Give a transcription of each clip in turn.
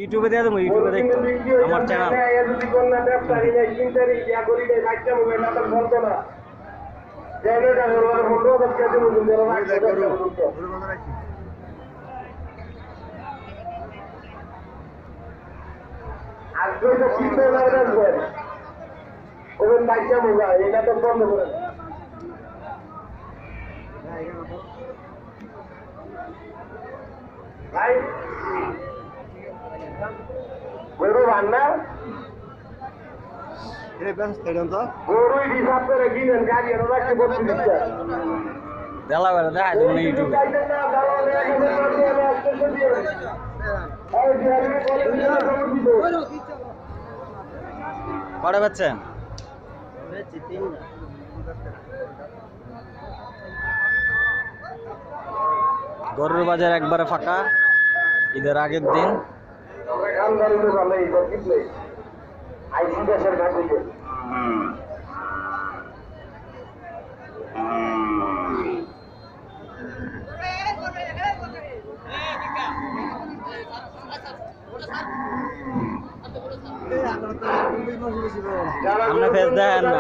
ইউটিউবে দিয়ে দেবো, ইউটিউবে দেখতো আমার চ্যানেল। এটা তো বন্ধ করে ভাই গরু রান্না গরুই হিসাব করে কিনেন গাড়ি এনে রাখতে বলছি দেলা বেলা দেখা দেবো না ইউটিউবে। কটা পাচ্ছেন? গরুর বাজার একবারে ফাঁকা, ঈদের আগের দিন। আপনি ফেস দেখেন না,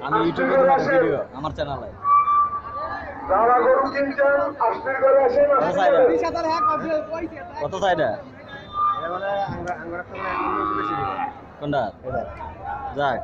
আমি ইউটিউবে ভিডিও আমার চ্যানেলে। কত সাইডে কোনটা? যাক।